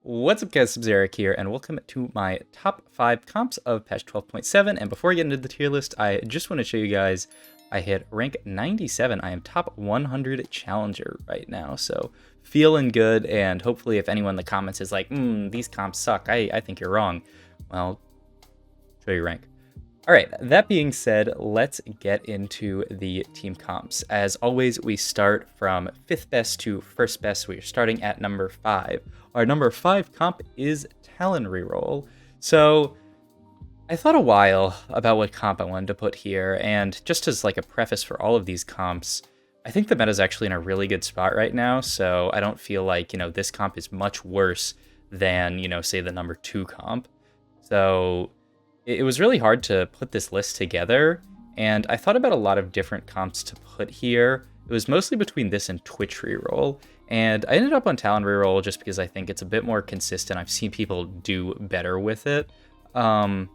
What's up guys, Sivir here, and welcome to my top 5 comps of patch 12.7, and before I get into the tier list, I just want to show you guys I hit rank 97. I am top 100 challenger right now, so feeling good, and hopefully if anyone in the comments is like, these comps suck, I think you're wrong, well, show your rank. Alright, that being said, let's get into the team comps. As always, we start from 5th best to 1st best. We're starting at number 5. Our number 5 comp is Talon Reroll. So, I thought a while about what comp I wanted to put here, and just as like a preface for all of these comps, I think the meta is actually in a really good spot right now, so I don't feel like, this comp is much worse than, say, the number 2 comp. So, it was really hard to put this list together, and I thought about a lot of different comps to put here. It was mostly between this and Twitch Reroll, and I ended up on Talon Reroll just because I think it's a bit more consistent. I've seen people do better with it. But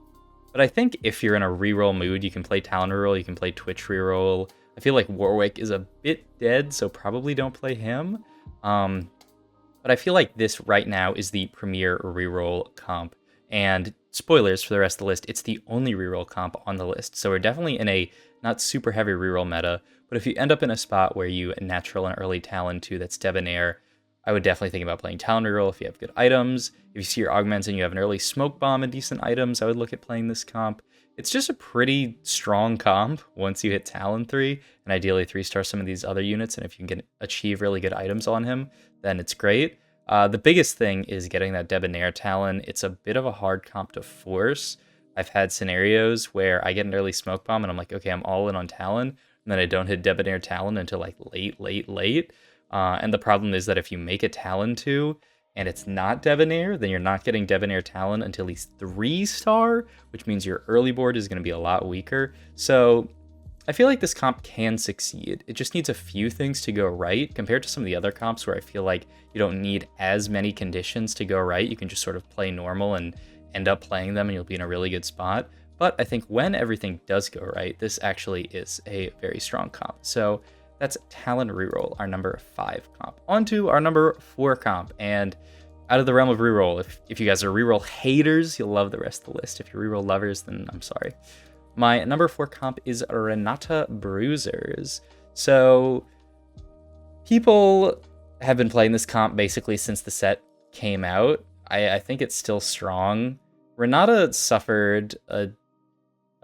I think if you're in a reroll mood, you can play Talon Reroll, you can play Twitch Reroll. I feel like Warwick is a bit dead, so probably don't play him. But I feel like this right now is the premier reroll comp. And spoilers for the rest of the list, it's the only reroll comp on the list. So we're definitely in a not super heavy reroll meta, but if you end up in a spot where you natural and early Talon 2 that's Debonair, I would definitely think about playing Talon Reroll if you have good items. If you see your augments and you have an early Smoke Bomb and decent items, I would look at playing this comp. It's just a pretty strong comp once you hit Talon 3, and ideally 3-star some of these other units, and if you can achieve really good items on him, then it's great. The biggest thing is getting that Debonair Talon. It's a bit of a hard comp to force. I've had scenarios where I get an early Smoke Bomb and I'm like, okay, I'm all in on Talon, and then I don't hit Debonair Talon until like late. And the problem is that if you make a Talon 2 and it's not Debonair, then you're not getting Debonair Talon until he's 3-star, which means your early board is going to be a lot weaker. So I feel like this comp can succeed. It just needs a few things to go right compared to some of the other comps where I feel like you don't need as many conditions to go right. You can just sort of play normal and end up playing them and you'll be in a really good spot. But I think when everything does go right, this actually is a very strong comp. So that's Talon Reroll, our number 5 comp. On to our number 4 comp, and out of the realm of reroll, if you guys are reroll haters, you'll love the rest of the list. If you're reroll lovers, then I'm sorry. My number 4 comp is Renata Bruisers. So people have been playing this comp basically since the set came out. I think it's still strong. Renata suffered a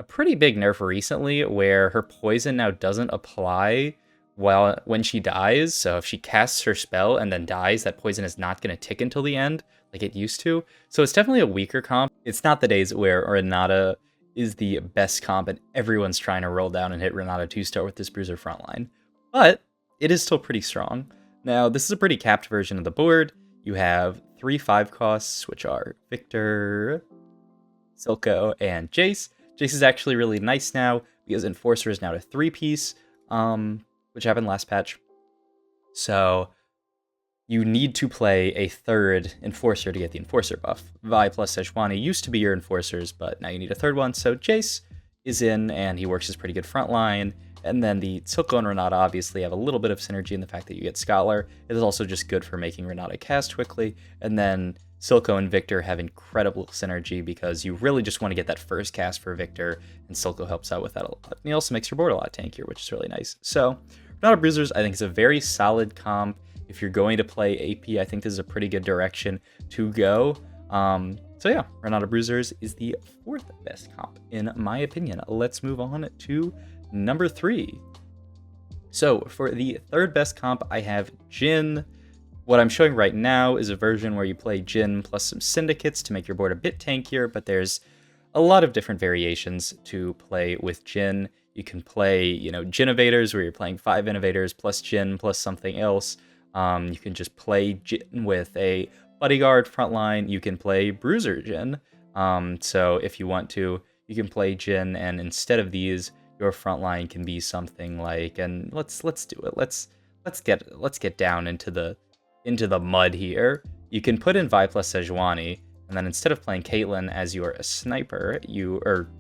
pretty big nerf recently where her poison now doesn't apply when she dies. So if she casts her spell and then dies, that poison is not going to tick until the end like it used to. So it's definitely a weaker comp. It's not the days where Renata is the best comp and everyone's trying to roll down and hit Renata 2-star with this Bruiser frontline. But it is still pretty strong. Now, this is a pretty capped version of the board. You have 3 5 costs, which are Victor, Silko, and Jace. Jace is actually really nice now because Enforcer is now a 3-piece, which happened last patch. So you need to play a 3rd Enforcer to get the Enforcer buff. Vi plus Sejuani used to be your Enforcers, but now you need a 3rd one. So Jace is in, and he works as pretty good frontline. And then the Silko and Renata obviously have a little bit of synergy in the fact that you get Scholar. It is also just good for making Renata cast quickly. And then Silko and Victor have incredible synergy because you really just want to get that first cast for Victor, and Silko helps out with that a lot. And he also makes your board a lot tankier, which is really nice. So Renata Bruisers, I think, is a very solid comp. If you're going to play AP, I think this is a pretty good direction to go. So yeah, Renata Bruisers is the 4th best comp, in my opinion. Let's move on to number 3. So for the 3rd best comp, I have Jhin. What I'm showing right now is a version where you play Jhin plus some syndicates to make your board a bit tankier, but there's a lot of different variations to play with Jhin. You can play, Jhin Invaders, where you're playing 5 Innovators plus Jhin plus something else. You can just play Jhin with a Bodyguard frontline. You can play Bruiser Jhin. So if you want to, you can play Jhin, and instead of these, your frontline can be something like, and let's do it. Let's get down into the mud here. You can put in Vi plus Sejuani, and then instead of playing Caitlyn as your sniper,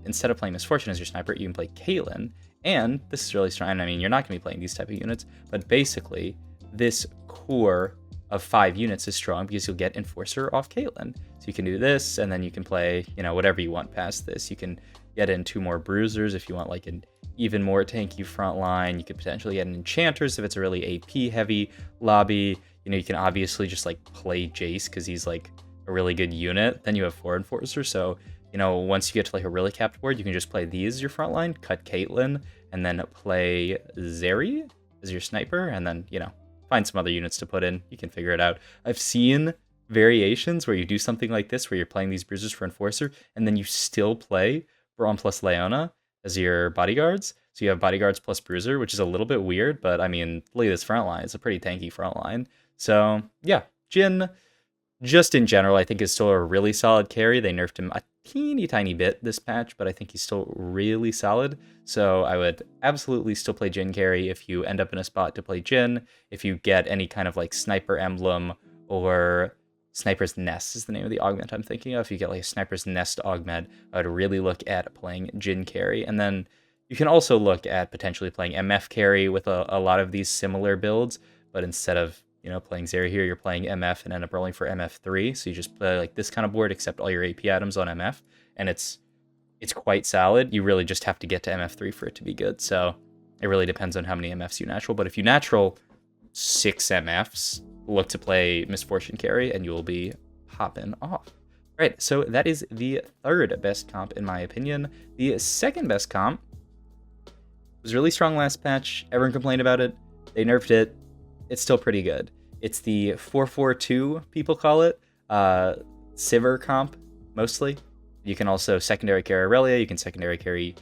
instead of playing Misfortune as your sniper, you can play Caitlyn. And this is really strong. I mean, you're not going to be playing these type of units, but basically, this core of 5 units is strong because you'll get Enforcer off Caitlyn. So you can do this, and then you can play, you know, whatever you want past this. You can get in 2 more Bruisers if you want like an even more tanky front line. You could potentially get an Enchanters if it's a really AP heavy lobby. You know, you can obviously just like play Jace because he's like a really good unit. Then you have 4 Enforcers, so you know, once you get to like a really capped board, you can just play these as your front line, cut Caitlyn, and then play Zeri as your sniper, and then, you know, find some other units to put in. You can figure it out. I've seen variations where you do something like this, where you're playing these Bruisers for Enforcer, and then you still play Braum plus Leona as your bodyguards. So you have bodyguards plus Bruiser, which is a little bit weird, but I mean, look at this front line. It's a pretty tanky front line. So yeah, Jhin, just in general, I think is still a really solid carry. They nerfed him a teeny tiny bit this patch, but I think he's still really solid. So I would absolutely still play Jhin carry if you end up in a spot to play Jhin. If you get any kind of like sniper emblem or Sniper's Nest is the name of the augment I'm thinking of. If you get like a Sniper's Nest augment, I would really look at playing Jhin carry. And then you can also look at potentially playing MF carry with a lot of these similar builds, but instead of, you know, playing Zeri here, you're playing MF and end up rolling for MF3. So you just play like this kind of board, except all your AP items on MF, and it's quite solid. You really just have to get to MF3 for it to be good. So it really depends on how many MFs you natural. But if you natural 6 MFs, look to play Misfortune carry, and you will be hopping off. All right, so that is the 3rd best comp in my opinion. The 2nd best comp was really strong last patch. Everyone complained about it. They nerfed it. It's still pretty good. It's the 442, people call it. Sivir comp, mostly. You can also secondary carry Aurelia, you can secondary carry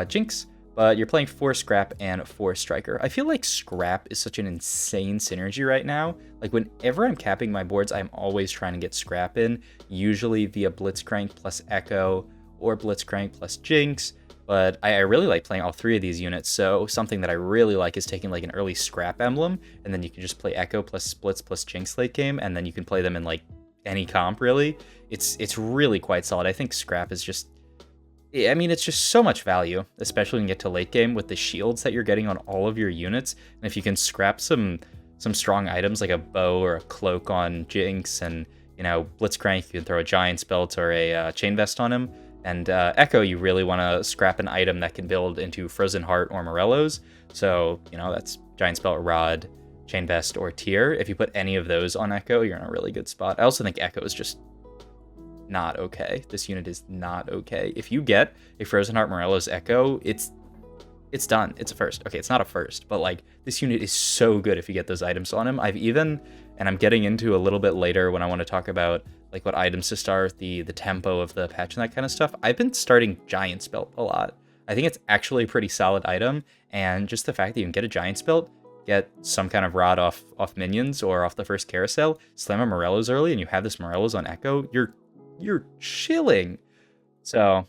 Jinx, but you're playing 4 Scrap and 4 Striker. I feel like Scrap is such an insane synergy right now. Like, whenever I'm capping my boards, I'm always trying to get Scrap in, usually via Blitzcrank plus Echo, or Blitzcrank plus Jinx. But I really like playing all 3 of these units, so something that I really like is taking like an early Scrap emblem, and then you can just play Echo plus Splits plus Jinx late game, and then you can play them in like any comp, really. It's really quite solid. I think Scrap is just, I mean, it's just so much value, especially when you get to late game with the shields that you're getting on all of your units. And if you can scrap some strong items like a bow or a cloak on Jinx, and, you know, Blitzcrank, you can throw a Giant's Belt or a Chain Vest on him. And Echo, you really want to scrap an item that can build into Frozen Heart or Morello's. So, you know, that's Giant's Belt, Rod, Chain Vest, or Tear. If you put any of those on Echo, you're in a really good spot. I also think Echo is just not okay. This unit is not okay. If you get a Frozen Heart Morello's Echo, it's done. It's a first. Okay, it's not a first, but like, this unit is so good if you get those items on him. I've even, and I'm getting into a little bit later when I want to talk about like what items to start, the tempo of the patch and that kind of stuff. I've been starting Giant's Belt a lot. I think it's actually a pretty solid item, and just the fact that you can get a Giant's Belt, get some kind of rod off minions or off the first carousel, slam a Morello's early, and you have this Morello's on Echo, you're chilling. So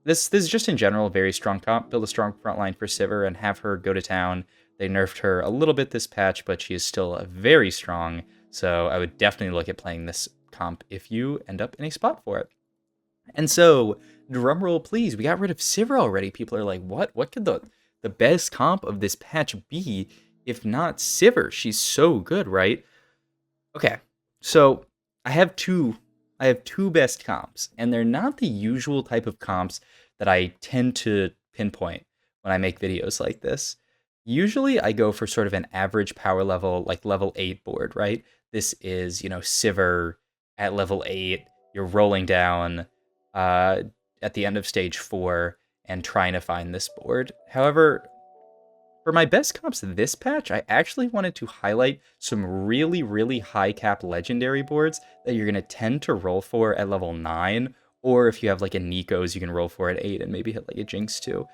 this is just in general a very strong comp. Build a strong front line for Sivir and have her go to town. They nerfed her a little bit this patch, but she is still very strong. So I would definitely look at playing this comp if you end up in a spot for it. And so, drum roll please, we got rid of Sivir already. People are like, what could the best comp of this patch be if not Sivir? She's so good, right? Okay, so I have two best comps, and they're not the usual type of comps that I tend to pinpoint when I make videos like this. Usually I go for sort of an average power level, like level 8 board, right? This is, you know, Sivir at level 8, you're rolling down at the end of stage 4 and trying to find this board. However, for my best comps this patch, I actually wanted to highlight some really, really high cap legendary boards that you're going to tend to roll for at level 9, or if you have like a Nico's, you can roll for at 8 and maybe hit like a Jinx too.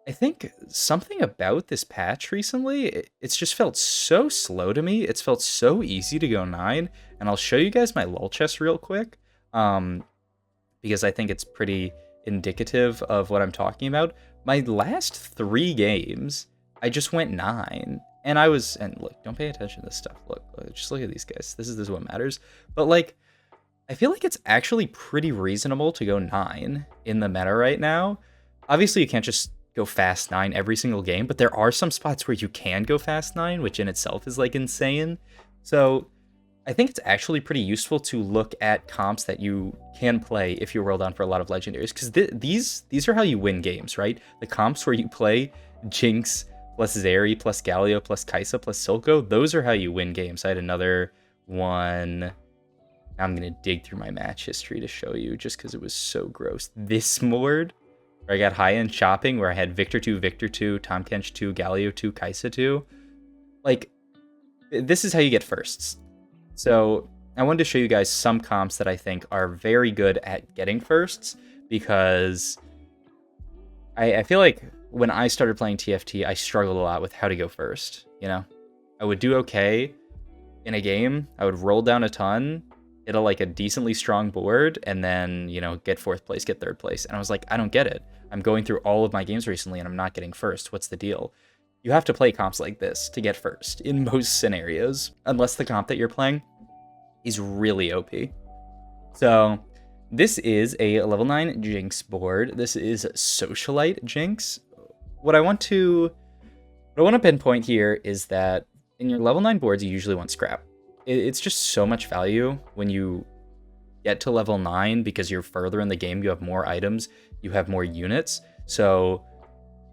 I think something about this patch recently, it's just felt so slow to me. It's felt so easy to go 9, and I'll show you guys my lol chest real quick, because I think it's pretty indicative of what I'm talking about. My last 3 games, I just went 9, and and look, don't pay attention to this stuff. Look, just look at these guys. This is what matters. But like, I feel like it's actually pretty reasonable to go 9 in the meta right now. Obviously, you can't just go fast 9 every single game, but there are some spots where you can go fast 9, which in itself is like insane. So I think it's actually pretty useful to look at comps that you can play if you're rolled on for a lot of legendaries, because these are how you win games, right? The comps where you play Jinx plus Zeri plus Galio plus Kaisa plus Silko, those are how you win games. I had another one. I'm going to dig through my match history to show you just because it was so gross. This board, where I got high-end shopping, where I had Victor 2, Victor 2, Tahm Kench 2, Galio 2, Kaisa 2. Like, this is how you get firsts. So I wanted to show you guys some comps that I think are very good at getting firsts, because I feel like when I started playing TFT, I struggled a lot with how to go first, you know? I would do okay in a game, I would roll down a ton, hit a decently strong board, and then, you know, get 4th place, get 3rd place. And I was like, I don't get it. I'm going through all of my games recently and I'm not getting first. What's the deal? You have to play comps like this to get first in most scenarios, unless the comp that you're playing is really OP. So this is a level 9 Jinx board. This is Socialite Jinx. What I want to pinpoint here is that in your level 9 boards, you usually want scrap. It's just so much value when you get to level 9, because you're further in the game, you have more items, you have more units. So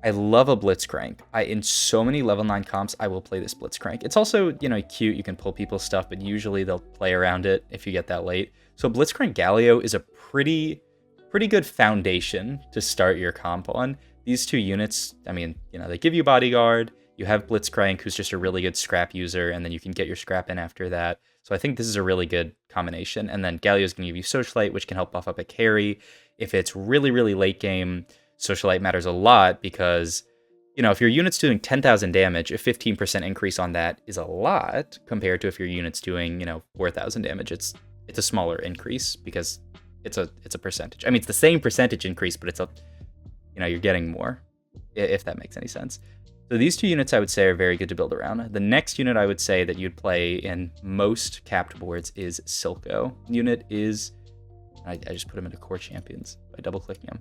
I love a Blitzcrank. In so many level 9 comps, I will play this Blitzcrank. It's also, you know, cute. You can pull people's stuff, but usually they'll play around it if you get that late. So Blitzcrank Galio is a pretty good foundation to start your comp on. These two units, I mean, you know, they give you Bodyguard. You have Blitzcrank, who's just a really good scrap user, and then you can get your scrap in after that. So I think this is a really good combination. And then Galio's going to give you Socialite, which can help buff up a carry. If it's really, really late game, Socialite matters a lot, because, you know, if your unit's doing 10,000 damage, a 15% increase on that is a lot compared to if your unit's doing, you know, 4,000 damage. It's a smaller increase because it's a percentage. I mean, it's the same percentage increase, but it's you know, you're getting more, if that makes any sense. So these two units I would say are very good to build around. The next unit I would say that you'd play in most capped boards is Silko. Unit is, I just put him into core champions by double clicking him.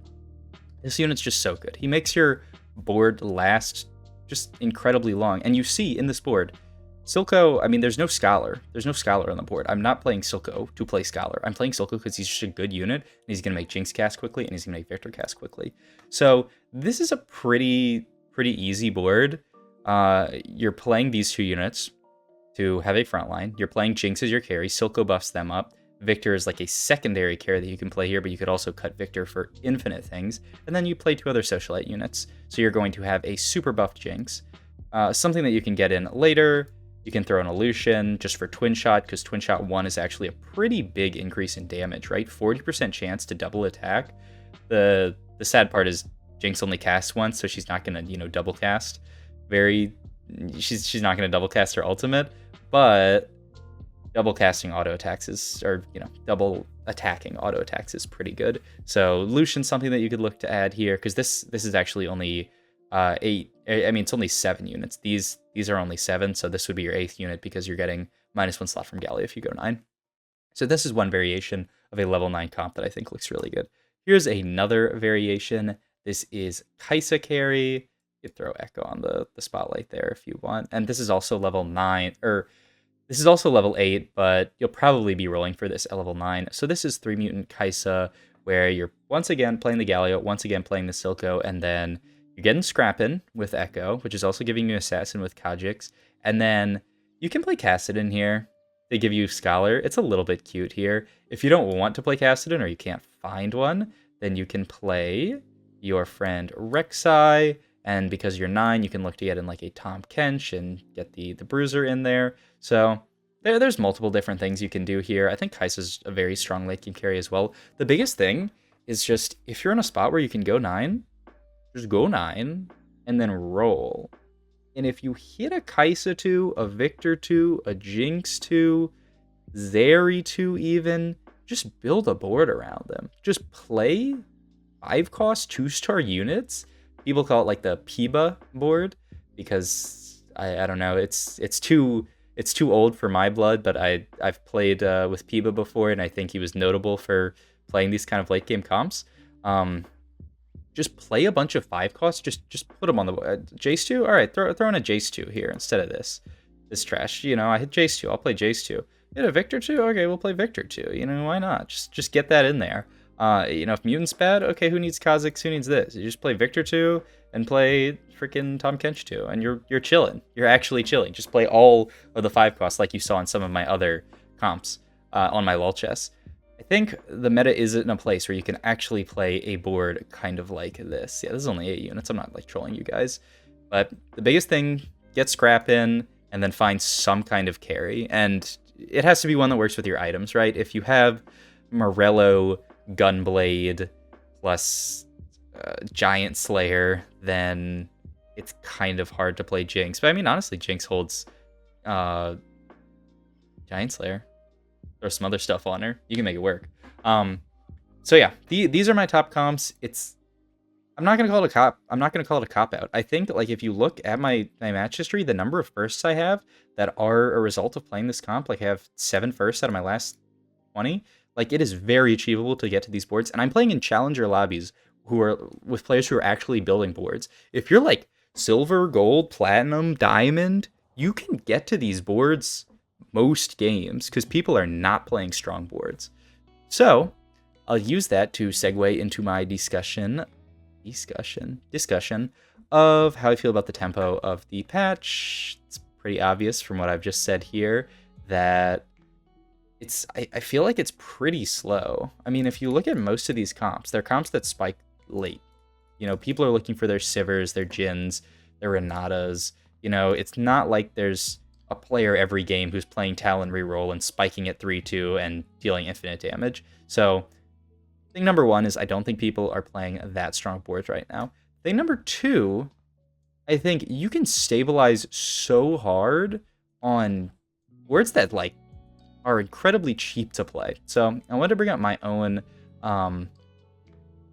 This unit's just so good. He makes your board last just incredibly long. And you see in this board, Silko, I mean, there's no Scholar. There's no Scholar on the board. I'm not playing Silko to play Scholar. I'm playing Silko because he's just a good unit, and he's going to make Jinx cast quickly, and he's going to make Victor cast quickly. So this is a pretty easy board. You're playing these two units to have a front line. You're playing Jinx as your carry. Silko buffs them up. Victor is like a secondary carry that you can play here, but you could also cut Victor for infinite things. And then you play 2 other Socialite units. So you're going to have a super buffed Jinx. Something that you can get in later, you can throw in a Lucian just for Twin Shot, because Twin Shot 1 is actually a pretty big increase in damage, right? 40% chance to double attack. The sad part is Jinx only casts once, so she's not going to, you know, double cast. She's not going to double cast her ultimate, but double casting auto attacks is, or, you know, double attacking auto attacks is pretty good. So Lucian's something that you could look to add here, because this is actually only 8. I mean, it's only 7 units. These are only 7, so this would be your 8th unit, because you're getting -1 slot from Galio if you go 9. So this is one variation of a level 9 comp that I think looks really good. Here's another variation. This is Kaisa carry. You could throw Echo on the spotlight there if you want. And this is also level 9, or this is also level 8, but you'll probably be rolling for this at level 9. So this is 3 Mutant Kaisa, where you're once again playing the Galio, once again playing the Silko, and then you're getting Scrappin with Echo, which is also giving you Assassin with Kha'Zix. And then you can play Kassadin here. They give you Scholar. It's a little bit cute here. If you don't want to play Kassadin, or you can't find one, then you can play your friend Rek'Sai, and because you're 9, you can look to get in like a Tahm Kench and get the Bruiser in there. So there's multiple different things you can do here. I think Kaisa's a very strong late game carry as well. The biggest thing is just, if you're in a spot where you can go 9, just go 9 and then roll. And if you hit a Kaisa 2, a Victor 2, a Jinx 2, Zeri 2 even, just build a board around them. Just play 5-cost 2-star units. People call it like the Piba board, because I don't know, it's too old for my blood, but I've played with Piba before, and I think he was notable for playing these kind of late game comps. Just play a bunch of 5-costs. Just put them on the Jace 2. All right, throw in a Jace 2 here instead of this trash. You know, I hit Jace 2. I'll play Jace 2. You know, Victor 2? Okay, we'll play Victor 2. You know, why not? Just get that in there. You know, if Mutant's bad, okay, who needs Kha'Zix? Who needs this? You just play Victor 2 and play freaking Tahm Kench 2, and you're chilling. You're actually chilling. Just play all of the 5 costs like you saw in some of my other comps on my lol chess. I think the meta is in a place where you can actually play a board kind of like this. Yeah, this is only 8 units. I'm not like trolling you guys. But the biggest thing, get scrap in and then find some kind of carry. And it has to be one that works with your items, right? If you have Morello, Gunblade, plus Giant Slayer, then it's kind of hard to play Jinx. But I mean, honestly, Jinx holds Giant Slayer. Throw some other stuff on her. You can make it work. So yeah, these are my top comps. I'm not gonna call it a cop. I'm not gonna call it a cop out. I think like if you look at my match history, the number of firsts I have that are a result of playing this comp, like I have 7 firsts out of my last 20. Like it is very achievable to get to these boards, and I'm playing in challenger lobbies who are with players who are actually building boards. If you're like silver, gold, platinum, diamond, you can get to these boards most games because people are not playing strong boards. So I'll use that to segue into my discussion of how I feel about the tempo of the patch. It's pretty obvious from what I've just said here that I feel like it's pretty slow. I mean, if you look at most of these comps, they're comps that spike late. You know, people are looking for their Sivers, their Jins, their Renatas. You know, it's not like there's a player every game who's playing Talon Reroll and spiking at 3-2 and dealing infinite damage. So thing number 1 is I don't think people are playing that strong boards right now. Thing number 2, I think you can stabilize so hard on boards that like are incredibly cheap to play. So I wanted to bring up my own,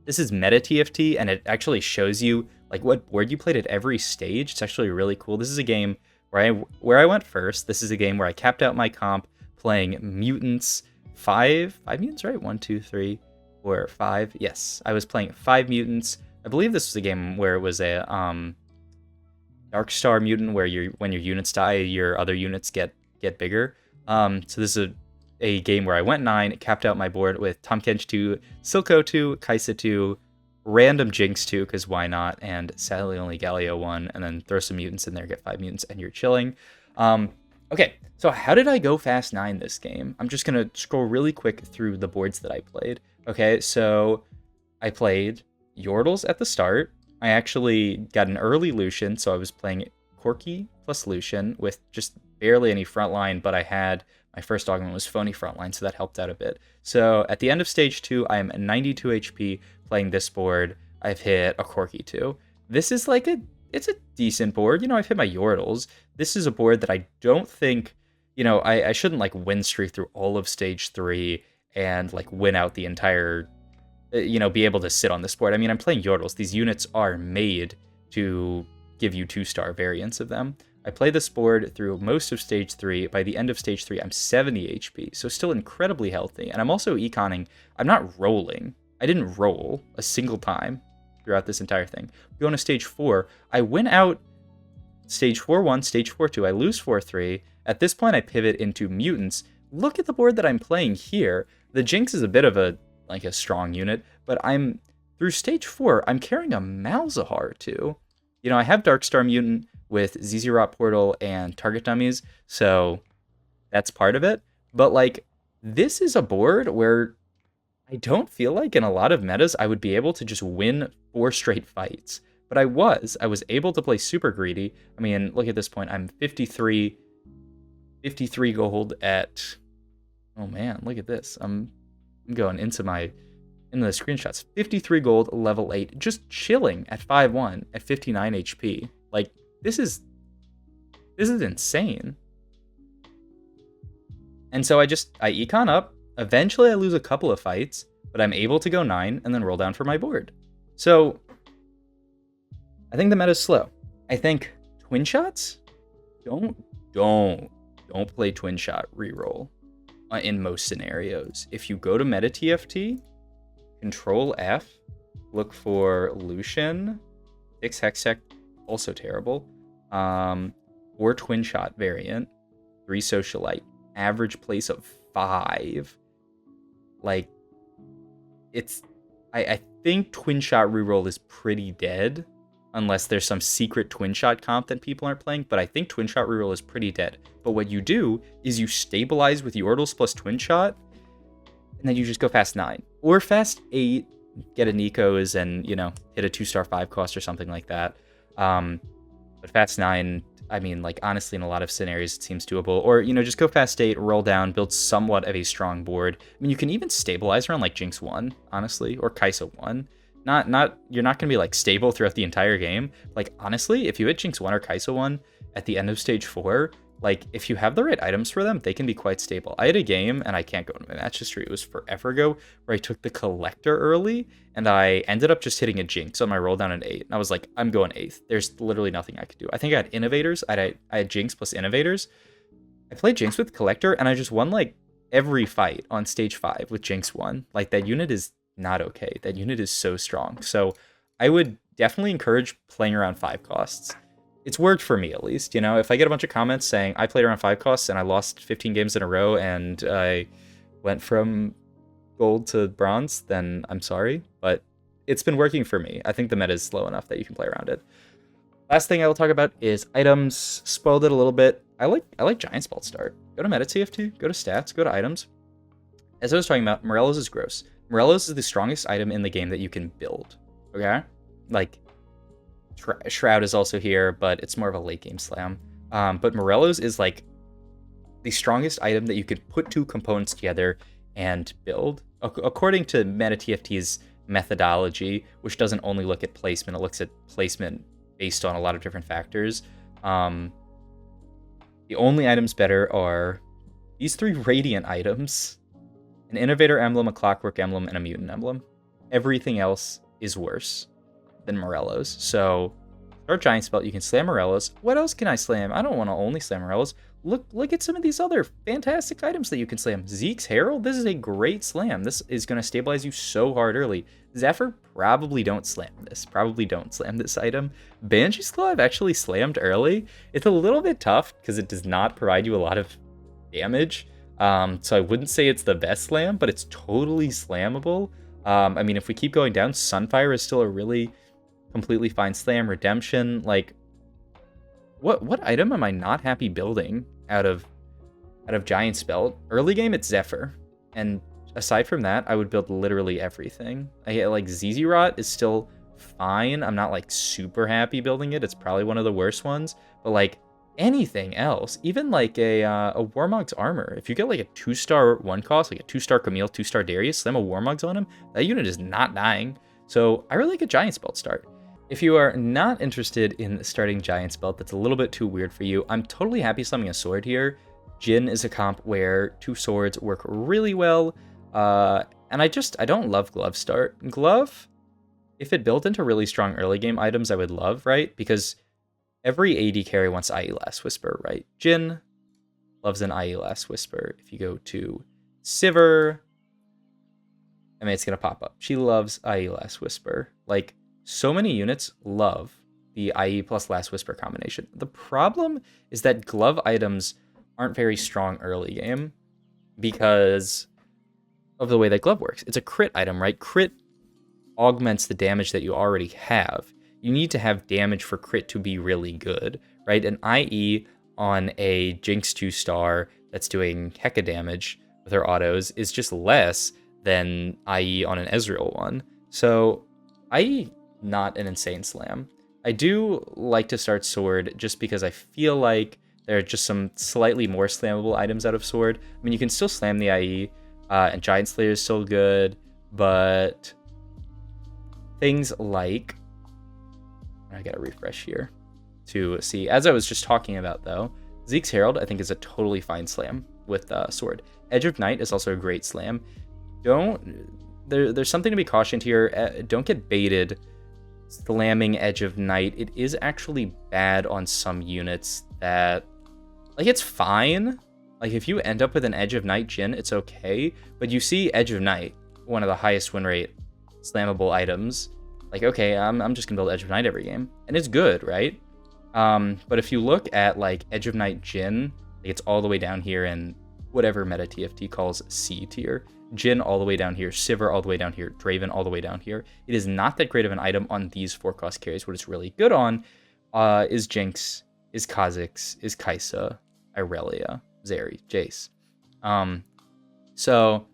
this is Meta TFT, and it actually shows you like what board you played at every stage. It's actually really cool. This is a game where I went first. This is a game where I capped out my comp playing mutants, five mutants, right? 1, 2, 3, 4, 5. Yes, I was playing 5 mutants. I believe this was a game where it was a Dark Star mutant where when your units die, your other units get bigger. So this is a game where I went 9, capped out my board with Tahm Kench 2, Silko 2, Kaisa 2, random Jinx 2, because why not, and sadly only Galio 1, and then throw some mutants in there, get 5 mutants, and you're chilling. Okay, so how did I go fast 9 this game? I'm just going to scroll really quick through the boards that I played. Okay, so I played Yordles at the start. I actually got an early Lucian, so I was playing Corki plus Lucian with just barely any frontline, but I had my first augment was phony frontline, so that helped out a bit. So at the end of stage 2, I am 92 HP playing this board. I've hit a Corki 2. This is like it's a decent board. You know, I've hit my Yordles. This is a board that I don't think, you know, I shouldn't like win streak through all of stage 3 and like win out the entire, you know, be able to sit on this board. I mean, I'm playing Yordles. These units are made to give you 2-star variants of them. I play this board through most of stage 3. By the end of stage 3, I'm 70 HP, so still incredibly healthy. And I'm also econing. I'm not rolling. I didn't roll a single time throughout this entire thing. Going to stage 4, I win out stage 4-1, stage 4-2. I lose 4-3. At this point, I pivot into mutants. Look at the board that I'm playing here. The Jinx is a bit of a strong unit, but I'm through stage 4. I'm carrying a Malzahar too. You know, I have Darkstar Mutant with ZZ Rot Portal and Target Dummies, so that's part of it. But like, this is a board where I don't feel like in a lot of metas I would be able to just win 4 straight fights. But I was able to play super greedy. I mean, look at this point. I'm 53 gold at, oh man, look at this. I'm going into the screenshots. 53 gold, level 8, just chilling at 5-1 at 59 HP. Like, this is insane. And so I econ up. Eventually I lose a couple of fights, but I'm able to go 9 and then roll down for my board. So I think the meta's slow. I think twin shots, don't play twin shot reroll in most scenarios. If you go to meta TFT, Control F, look for Lucian, 6 Hextech, also terrible, or twin shot variant, 3 Socialite. average place of 5. Like, I think Twin Shot Reroll is pretty dead, unless there's some secret Twin Shot comp that people aren't playing, but I think Twin Shot Reroll is pretty dead. But what you do is you stabilize with Yordles plus Twin Shot, and then you just go fast 9. Or fast 8, get a Nico's and, you know, hit a 2-star 5 cost or something like that. But fast 9, I mean, like, honestly, in a lot of scenarios, it seems doable. Or, you know, just go fast 8, roll down, build somewhat of a strong board. I mean, you can even stabilize around, like, Jinx 1, honestly, or Kaisa 1. You're not going to be, like, stable throughout the entire game. Like, honestly, if you hit Jinx 1 or Kaisa 1 at the end of stage 4, like, if you have the right items for them, they can be quite stable. I had a game, and I can't go into my match history, it was forever ago, where I took the Collector early, and I ended up just hitting a Jinx on my roll down at 8. And I was like, I'm going 8th. There's literally nothing I could do. I think I had Innovators. I had Jinx plus Innovators. I played Jinx with Collector, and I just won, like, every fight on stage 5 with Jinx 1. Like, that unit is not okay. That unit is so strong. So I would definitely encourage playing around 5 costs. It's worked for me, at least. You know, if I get a bunch of comments saying I played around 5 costs and I lost 15 games in a row and I went from gold to bronze, then I'm sorry, but it's been working for me. I think the meta is slow enough that you can play around it. Last thing I will talk about is items. Spoiled it a little bit. I like Giant Spell start. Go to meta TFT, go to stats, go to items. As I was talking about, Morelos is gross. Morelos is the strongest item in the game that you can build. Okay? Like, Shroud is also here, but it's more of a late game slam. But Morelos is like the strongest item that you could put 2 components together and build. According to Meta TFT's methodology, which doesn't only look at placement, it looks at placement based on a lot of different factors. The only items better are these 3 Radiant items, an Innovator emblem, a Clockwork emblem, and a Mutant emblem. Everything else is worse than Morelos. So start Giant Spell, you can slam Morelos. What else can I slam? I don't want to only slam Morelos. Look at some of these other fantastic items that you can slam. Zeke's Herald, this is a great slam. This is going to stabilize you so hard early. Zephyr, probably don't slam this. Probably don't slam this item. Banshee's Claw I've actually slammed early. It's a little bit tough because it does not provide you a lot of damage. So I wouldn't say it's the best slam, but it's totally slammable. I mean, if we keep going down, Sunfire is still a really completely fine slam. Redemption, like, what item am I not happy building out of Giant Spell? Early game, it's Zephyr, and aside from that, I would build literally everything. Like, ZZ Rot is still fine. I'm not like super happy building it. It's probably one of the worst ones, but like anything else, even like a Warmog's Armor, if you get like a 2-star 1 cost, like a 2-star Camille, 2-star Darius, slam a Warmog's on him, that unit is not dying. So I really like a Giant Spell start. If you are not interested in starting Giant Spell, that's a little bit too weird for you, I'm totally happy slamming a sword here. Jhin is a comp where 2 swords work really well, and I don't love Glove start. Glove, if it built into really strong early game items, I would love, right? Because every AD carry wants IE Last Whisper, right? Jhin loves an IE Last Whisper. If you go to Sivir, I mean, it's going to pop up. She loves IE Last Whisper. Like, so many units love the IE plus Last Whisper combination. The problem is that glove items aren't very strong early game because of the way that glove works. It's a crit item, right? Crit augments the damage that you already have. You need to have damage for crit to be really good, right? An IE on a Jinx 2-star that's doing hecka damage with her autos is just less than IE on an Ezreal one. So IE, not an insane slam. I do like to start Sword just because I feel like there are just some slightly more slammable items out of Sword. I mean, you can still slam the IE, and Giant Slayer is still good, but things like... I gotta refresh here to see. As I was just talking about, though, Zeke's Herald, I think, is a totally fine slam with Sword. Edge of Night is also a great slam. There's something to be cautioned here. Don't get baited slamming Edge of Night. It is actually bad on some units that, like, it's fine. Like, if you end up with an Edge of Night Jhin, it's okay. But you see Edge of Night, one of the highest win rate slammable items. Like, okay, I'm just gonna build Edge of Night every game. And it's good, right? But if you look at, like, Edge of Night Jhin, like, it's all the way down here in whatever meta TFT calls C tier. Jhin all the way down here, Sivir all the way down here, Draven all the way down here. It is not that great of an item on these 4-cost carries. What it's really good on is Jinx, is Kha'Zix, is Kaisa, Irelia, Zeri, Jace. So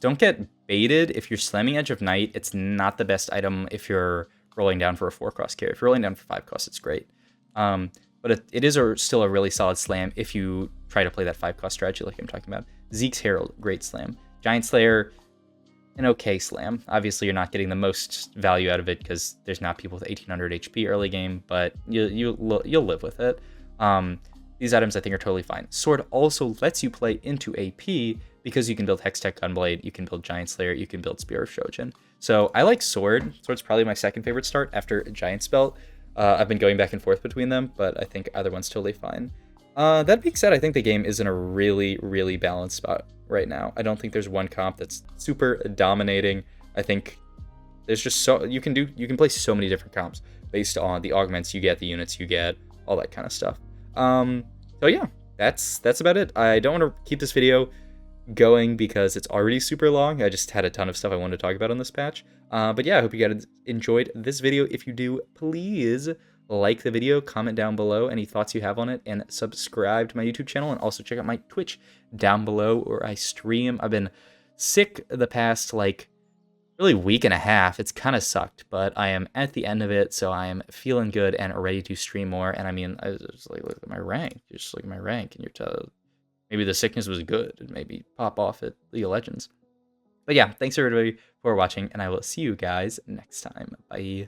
don't get baited. If you're slamming Edge of Night, it's not the best item if you're rolling down for a 4-cost carry. If you're rolling down for 5 costs, it's great. But it is still a really solid slam if you try to play that 5-cost strategy like I'm talking about. Zeke's Herald, great slam. Giant Slayer, an okay slam. Obviously, you're not getting the most value out of it because there's not people with 1800 HP early game, but you'll live with it. These items I think are totally fine. Sword also lets you play into AP because you can build Hextech Gunblade, you can build Giant Slayer, you can build Spear of Shojin. So I like Sword. Sword's probably my second favorite start after Giant Spell. I've been going back and forth between them, but I think either one's totally fine. That being said, I think the game is in a really, really balanced spot right now. I don't think there's one comp that's super dominating. I think there's just you can play so many different comps based on the augments you get, the units you get, all that kind of stuff. So yeah, that's about it. I don't want to keep this video going because it's already super long. I just had a ton of stuff I wanted to talk about on this patch. But yeah, I hope you guys enjoyed this video. If you do, please like the video, comment down below any thoughts you have on it, and subscribe to my YouTube channel, and also check out my Twitch down below where I stream. I've been sick the past really week and a half. It's kind of sucked, but I am at the end of it, so I am feeling good and ready to stream more. And I mean, I just look at my rank. You just look at my rank, and you're telling maybe the sickness was good, and maybe pop off at League of Legends. But yeah, thanks everybody for watching, and I will see you guys next time. Bye.